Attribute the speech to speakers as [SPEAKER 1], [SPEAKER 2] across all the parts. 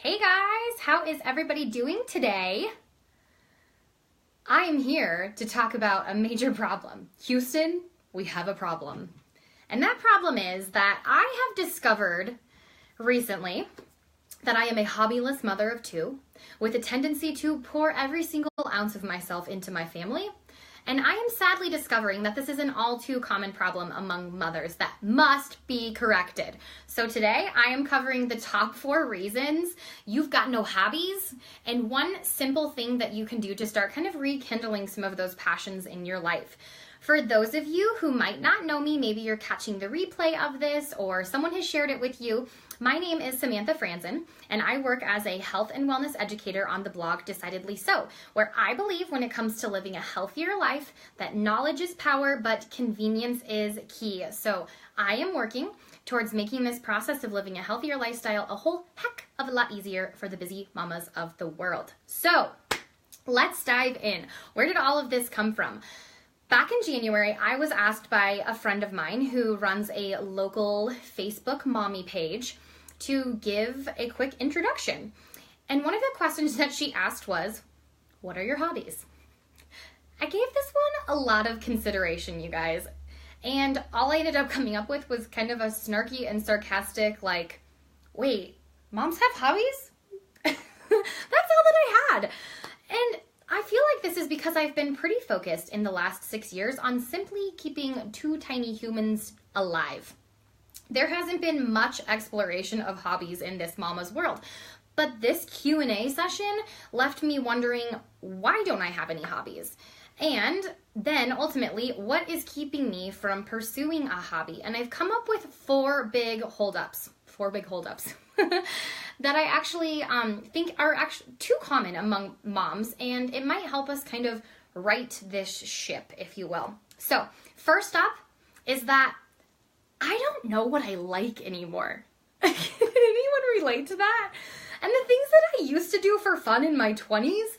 [SPEAKER 1] Hey guys, how is everybody doing today? I am here to talk about a major problem. Houston, we have a problem. And that problem is that I have discovered recently that I am a hobbyless mother of two with a tendency to pour every single ounce of myself into my family. And I am sadly discovering that this is an all too common problem among mothers that must be corrected. So today I am covering the top 4 reasons you've got no hobbies and one simple thing that you can do to start kind of rekindling some of those passions in your life. For those of you who might not know me, maybe you're catching the replay of this or someone has shared it with you. My name is Samantha Franzen, and I work as a health and wellness educator on the blog Decidedly So, where I believe when it comes to living a healthier life, that knowledge is power, but convenience is key. So I am working towards making this process of living a healthier lifestyle a whole heck of a lot easier for the busy mamas of the world. So let's dive in. Where did all of this come from? Back in January, I was asked by a friend of mine who runs a local Facebook mommy page to give a quick introduction. And one of the questions that she asked was, what are your hobbies? I gave this one a lot of consideration, you guys. And all I ended up coming up with was kind of a snarky and sarcastic, like, wait, moms have hobbies? That's all that I had. And I feel like this is because I've been pretty focused in the last 6 years on simply keeping 2 tiny humans alive. There hasn't been much exploration of hobbies in this mama's world, but this Q&A session left me wondering, why don't I have any hobbies? And then ultimately, what is keeping me from pursuing a hobby? And I've come up with 4 big holdups that I actually think are actually too common among moms, and it might help us kind of right this ship, if you will. So first up is that I don't know what I like anymore. Can anyone relate to that? And the things that I used to do for fun in my 20s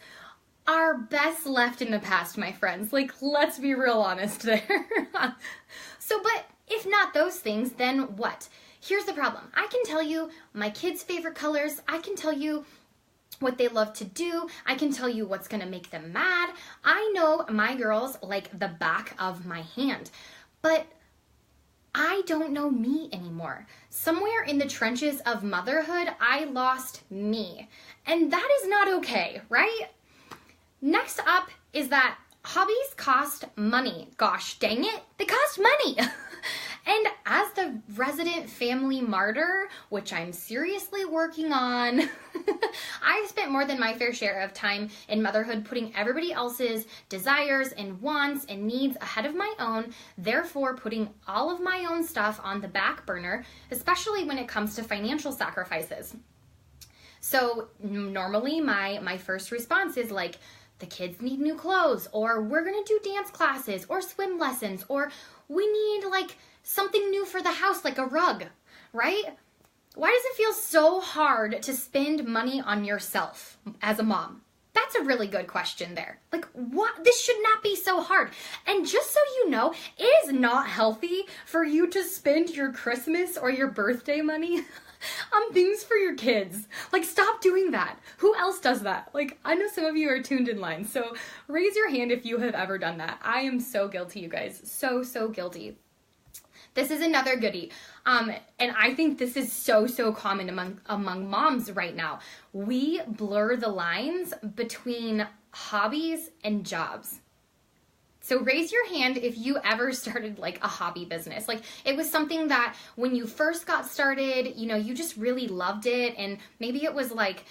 [SPEAKER 1] are best left in the past, my friends. Like, let's be real honest there. But if not those things, then what? Here's the problem. I can tell you my kids' favorite colors. I can tell you what they love to do. I can tell you what's going to make them mad. I know my girls like the back of my hand. But I don't know me anymore. Somewhere in the trenches of motherhood, I lost me. And that is not okay, right? Next up is that hobbies cost money. Gosh dang it, they cost money. And as the resident family martyr, which I'm seriously working on, I've spent more than my fair share of time in motherhood putting everybody else's desires and wants and needs ahead of my own, therefore putting all of my own stuff on the back burner, especially when it comes to financial sacrifices. So normally my first response is like, the kids need new clothes, or we're gonna do dance classes or swim lessons, or we need like something new for the house, like a rug, right? Why does it feel so hard to spend money on yourself as a mom? That's a really good question there. Like, what? This should not be so hard. And just so you know, it is not healthy for you to spend your Christmas or your birthday money on things for your kids. Like, stop doing that. Who else does that? Like, I know some of you are tuned in line, so raise your hand if you have ever done that. I am so guilty, you guys. So guilty. This is another goodie. And I think this is so common among moms right now. We blur the lines between hobbies and jobs. So raise your hand if you ever started like a hobby business. Like, it was something that when you first got started, you know, you just really loved it. And maybe it was like,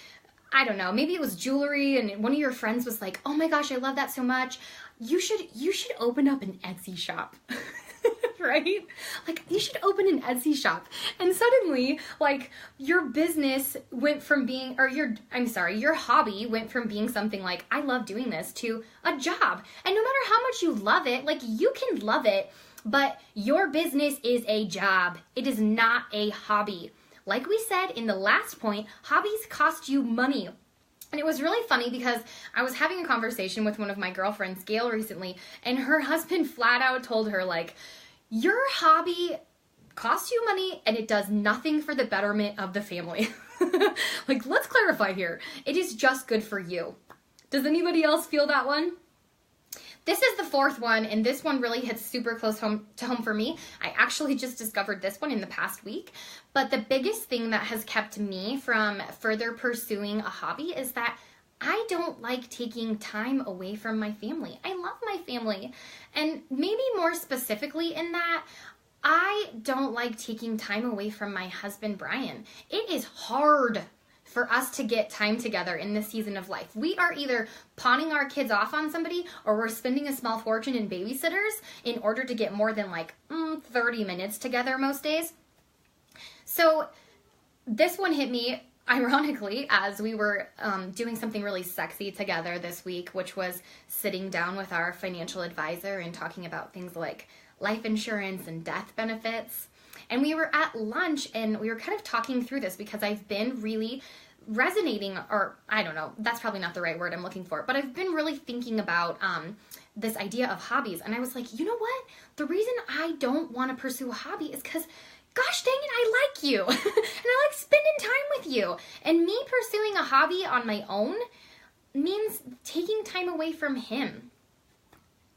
[SPEAKER 1] I don't know, maybe it was jewelry and one of your friends was like, oh my gosh, I love that so much. You should open up an Etsy shop. Right? Like, you should open an Etsy shop. And suddenly, like, your business went from being, or your hobby went from being something like, I love doing this, to a job. And no matter how much you love it, like, you can love it, but your business is a job. It is not a hobby. Like we said in the last point, hobbies cost you money. And it was really funny because I was having a conversation with one of my girlfriends, Gail, recently, and her husband flat out told her, like, your hobby costs you money and it does nothing for the betterment of the family. Like, let's clarify here. It is just good for you. Does anybody else feel that one? This is the fourth one, and this one really hits super close to home for me. I actually just discovered this one in the past week, but the biggest thing that has kept me from further pursuing a hobby is that I don't like taking time away from my family. I love my family, and maybe more specifically in that, I don't like taking time away from my husband, Brian. It is hard for us to get time together in this season of life. We are either pawning our kids off on somebody or we're spending a small fortune in babysitters in order to get more than 30 minutes together most days. So this one hit me ironically as we were doing something really sexy together this week, which was sitting down with our financial advisor and talking about things like life insurance and death benefits. And we were at lunch and we were kind of talking through this because I've been really resonating, or I don't know, that's probably not the right word I'm looking for, but I've been really thinking about this idea of hobbies. And I was like, you know what? The reason I don't want to pursue a hobby is because, gosh dang it, I like you. And I like spending time with you. And me pursuing a hobby on my own means taking time away from him.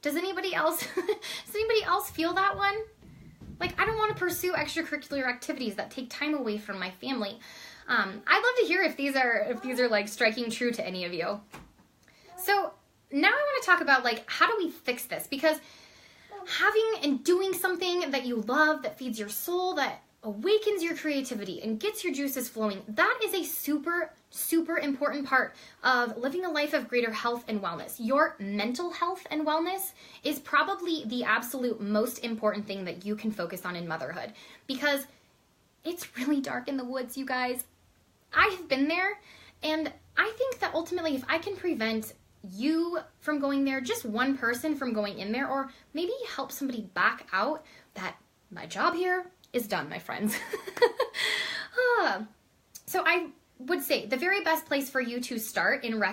[SPEAKER 1] Does anybody else feel that one? Like, I don't want to pursue extracurricular activities that take time away from my family. I'd love to hear if these are like striking true to any of you. So now I want to talk about how do we fix this? Because having and doing something that you love, that feeds your soul, that awakens your creativity and gets your juices flowing, that is a super, super important part of living a life of greater health and wellness. Your mental health and wellness is probably the absolute most important thing that you can focus on in motherhood, because it's really dark in the woods, you guys. I have been there, and I think that ultimately if I can prevent you from going there, just one person from going in there, or maybe help somebody back out, that my job here is done, my friends. So I would say the very best place for you to start in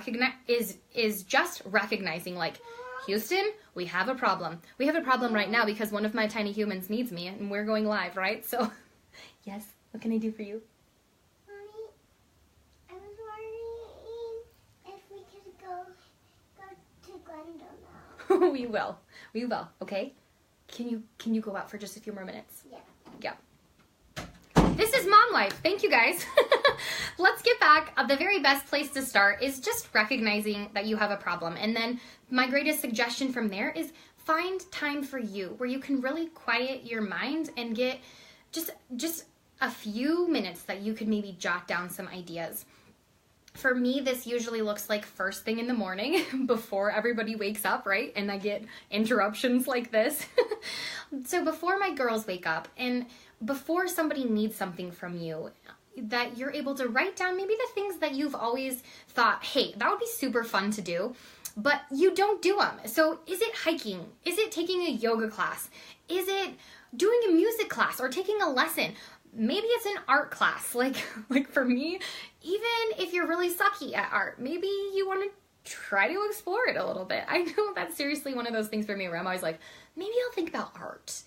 [SPEAKER 1] is just recognizing, Houston, we have a problem. We have a problem right now because one of my tiny humans needs me, and we're going live, right? So, yes, what can I do for you?
[SPEAKER 2] Mommy, I was wondering if we could go to Glendale now.
[SPEAKER 1] We will, okay? Can you go out for just a few more minutes?
[SPEAKER 2] Yeah.
[SPEAKER 1] Yeah. This is Mom Life. Thank you, guys. Let's get back. The very best place to start is just recognizing that you have a problem. And then my greatest suggestion from there is find time for you where you can really quiet your mind and get just a few minutes that you could maybe jot down some ideas. For me, this usually looks like first thing in the morning before everybody wakes up, right? And I get interruptions like this. So before my girls wake up and before somebody needs something from you, that you're able to write down maybe the things that you've always thought, hey, that would be super fun to do, but you don't do them. So is it hiking? Is it taking a yoga class? Is it doing a music class or taking a lesson? Maybe it's an art class. Like for me, even if you're really sucky at art, maybe you want to try to explore it a little bit. I know that's seriously one of those things for me where I'm always like, maybe I'll think about art,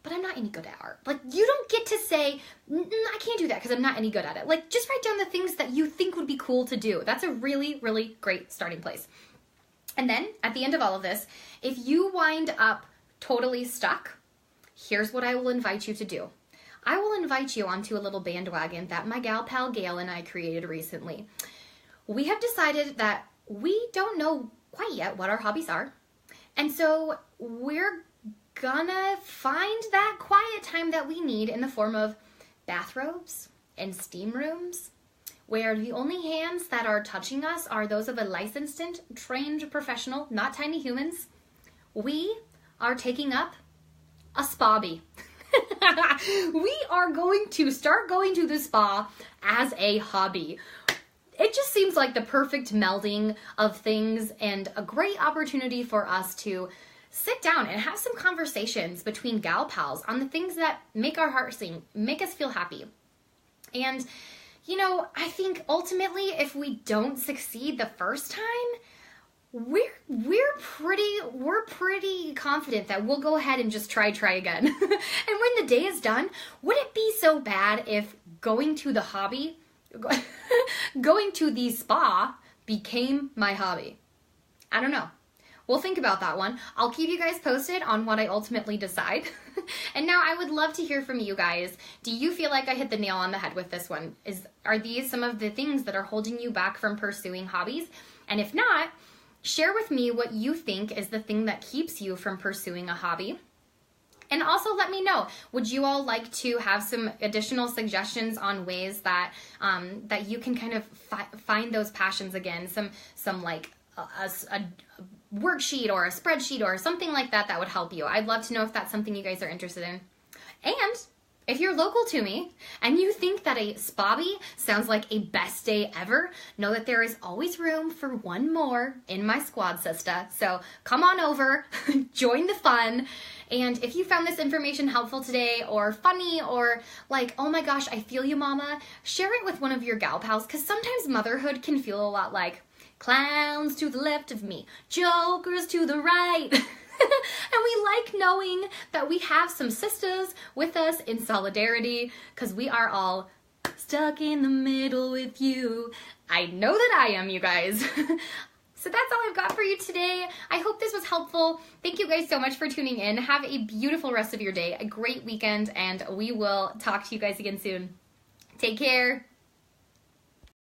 [SPEAKER 1] but I'm not any good at art. You don't get to say, I can't do that because I'm not any good at it. Just write down the things that you think would be cool to do. That's a really, really great starting place. And then at the end of all of this, if you wind up totally stuck, here's what I will invite you to do. I will invite you onto a little bandwagon that my gal pal Gail and I created recently. We have decided that we don't know quite yet what our hobbies are. And so we're gonna find that quiet time that we need in the form of bathrobes and steam rooms, where the only hands that are touching us are those of a licensed, trained professional, not tiny humans. We are taking up a spa-bee. We are going to start going to the spa as a hobby. It just seems like the perfect melding of things and a great opportunity for us to sit down and have some conversations between gal pals on the things that make our heart sing, make us feel happy. And, I think ultimately if we don't succeed the first time, we're pretty confident that we'll go ahead and just try again. And when the day is done, would it be so bad if going to the spa became my hobby? I don't know. We'll think about that one. I'll keep you guys posted on what I ultimately decide. And now I would love to hear from you guys. Do you feel like I hit the nail on the head with this one? Are these some of the things that are holding you back from pursuing hobbies? And if not, share with me what you think is the thing that keeps you from pursuing a hobby. And also let me know, would you all like to have some additional suggestions on ways that that you can kind of find those passions again? Some like a worksheet or a spreadsheet or something like that would help you. I'd love to know if that's something you guys are interested in. And if you're local to me and you think that a spobby sounds like a best day ever, know that there is always room for one more in my squad, sister. So come on over, join the fun. And if you found this information helpful today or funny or like, oh my gosh, I feel you, mama, share it with one of your gal pals, because sometimes motherhood can feel a lot like clowns to the left of me, jokers to the right. And we like knowing that we have some sisters with us in solidarity, because we are all stuck in the middle with you. I know that I am, you guys. So that's all I've got for you today. I hope this was helpful. Thank you guys so much for tuning in. Have a beautiful rest of your day, a great weekend, and we will talk to you guys again soon. Take care.